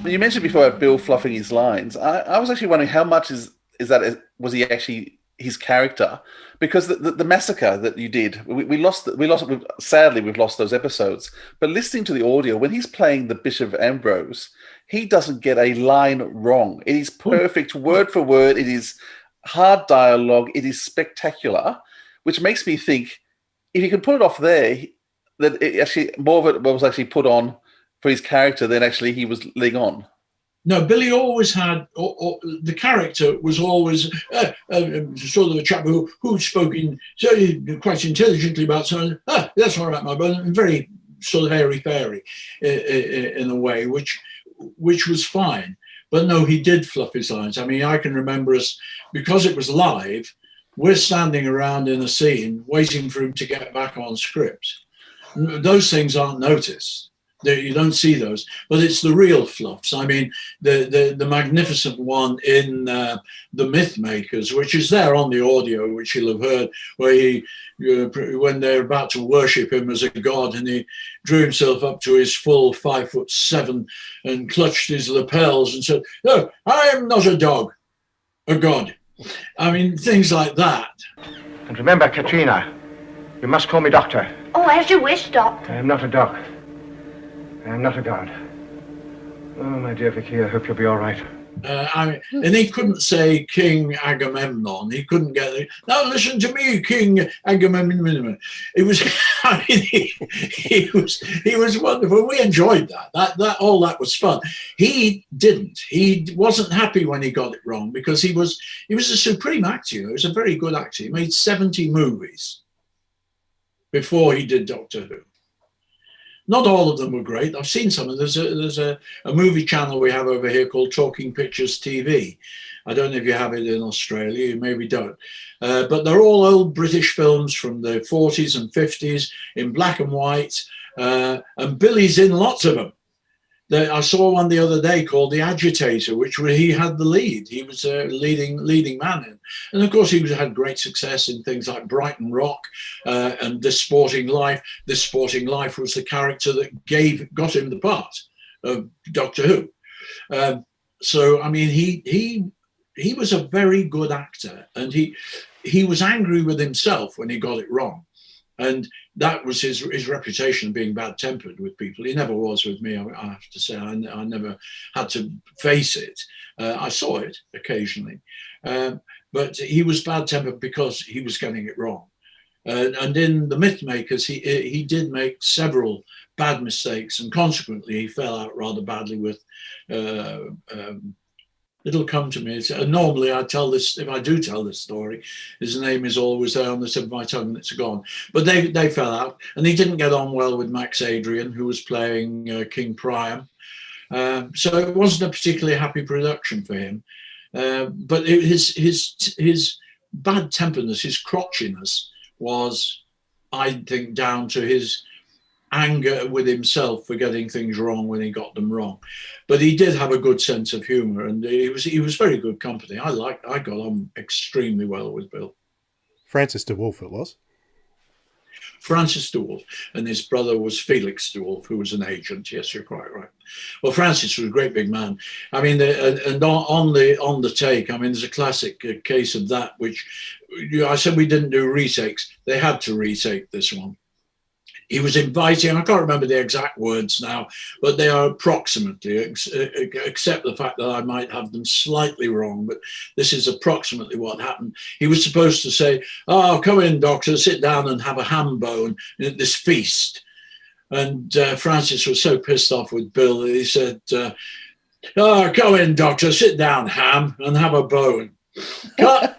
You mentioned before about Bill fluffing his lines. I was actually wondering how much was he actually his character? Because the massacre that you did, sadly we've lost those episodes. But listening to the audio, when he's playing the Bishop Ambrose, he doesn't get a line wrong. It is perfect word for word. It is hard dialogue. It is spectacular, which makes me think if you can put it off there, that it actually more of it was actually put on for his character than actually he was letting on. No, Billy always had, the character was always sort of a chap who'd spoken so quite intelligently about something. That's all right, my brother. And very sort of airy-fairy in a way, which was fine. But no, he did fluff his lines. I mean, I can remember us, because it was live, we're standing around in a scene waiting for him to get back on script. Those things aren't noticed. You don't see those, but it's the real fluffs. I mean, the magnificent one in The Myth Makers, which is there on the audio, which you'll have heard, where when they're about to worship him as a god, and he drew himself up to his full 5'7" and clutched his lapels and said, "No, I am not a dog, a god." I mean, things like that. And remember, Katrina, you must call me doctor. Oh, as you wish, Doctor. I am not a dog. I am not a god. Oh, my dear Vicky, I hope you'll be all right. And he couldn't say King Agamemnon. He couldn't get it. Now listen to me, King Agamemnon. It was, I mean, he was wonderful. We enjoyed that. All that was fun. He didn't. He wasn't happy when he got it wrong, because he was a supreme actor. He was a very good actor. He made 70 movies before he did Doctor Who. Not all of them were great. I've seen some. There's a movie channel we have over here called Talking Pictures TV. I don't know if you have it in Australia. You maybe don't. But they're all old British films from the 40s and 50s in black and white. And Billy's in lots of them. I saw one the other day called The Agitator, he had the lead. He was a leading man in. And of course, he had great success in things like Brighton Rock and This Sporting Life. This Sporting Life was the character that got him the part of Doctor Who. So, I mean, he was a very good actor, and he was angry with himself when he got it wrong. And that was his reputation of being bad-tempered with people. He never was with me, I have to say. I never had to face it. I saw it occasionally. But he was bad-tempered because he was getting it wrong. And in The Myth Makers, he did make several bad mistakes, and consequently he fell out rather badly with it'll come to me. Normally I tell this, if I do tell this story, his name is always there on the tip of my tongue and it's gone. But they fell out, and he didn't get on well with Max Adrian, who was playing King Priam. So it wasn't a particularly happy production for him. But his bad-temperedness, his crotchiness was, I think, down to his anger with himself for getting things wrong when he got them wrong. But he did have a good sense of humor, and he was very good company. I got on extremely well with Bill. Francis de Wolf it was. Francis de Wolf, and his brother was Felix de Wolf, who was an agent. Yes, you're quite right. Well, Francis was a great big man. I mean, and on the take, I mean, there's a classic case of that, which I said we didn't do retakes. They had to retake this one. He was inviting, I can't remember the exact words now, but they are approximately, except the fact that I might have them slightly wrong, but this is approximately what happened. He was supposed to say, "Oh, come in, doctor, sit down and have a ham bone at this feast." And Francis was so pissed off with Bill that he said, "Oh, come in, doctor, sit down, ham, and have a bone." Cut.